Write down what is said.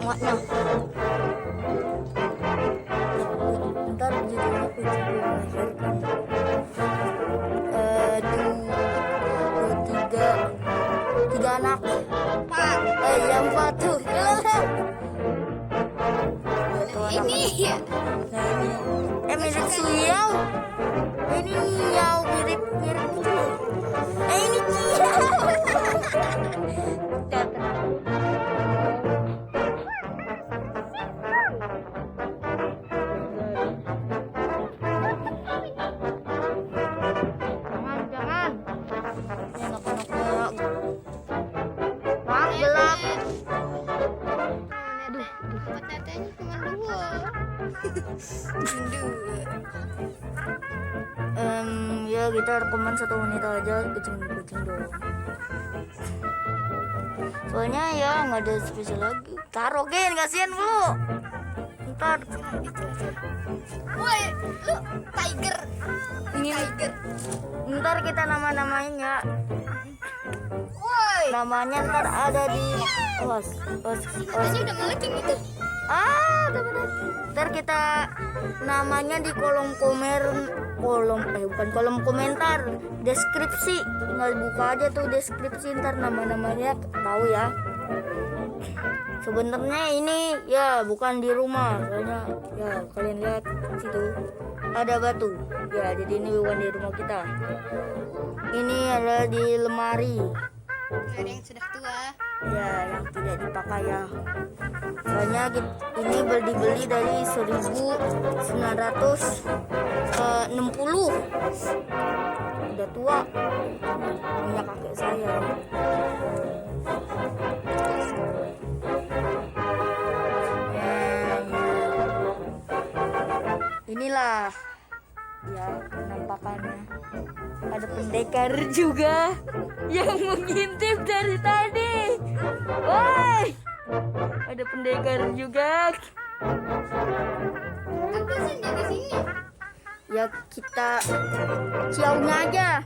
Muatnya. Ntar judulnya kucing melahirkan. Tiga anak. Pak. Yang empat tuh. Ini ya. Nah ini. Mirip Suyau. Ini Niau mirip itu. Ini Ciao. Ya kita rekaman 1 menit aja kucing doang. Soalnya ya nggak ada spesial lagi. Taruh Gen, kasihan bu. Ntar. Woi, lu tiger. Ini Tiger. Ntar kita namain ya. Woi. Namanya ntar ada di Tadi udah melejit itu. udah bener. Ntar kita namanya di kolom komentar, deskripsi. Tinggal buka aja tuh deskripsi, ntar nama-namanya tahu ya. Sebenarnya ini ya bukan di rumah, soalnya ya kalian lihat situ ada batu. Ya jadi ini bukan di rumah kita. Ini adalah di lemari. Ada yang sudah tua. Ya yang tidak dipakai ya. Soalnya ini dibeli dari 1960. Udah tua. Punya kakek saya. Inilah ya penampakannya. Ada pendekar juga yang mengintip dari tadi. Woi, ada pendekar juga. Apa sih dia di sini? Ya kita ciaunya aja.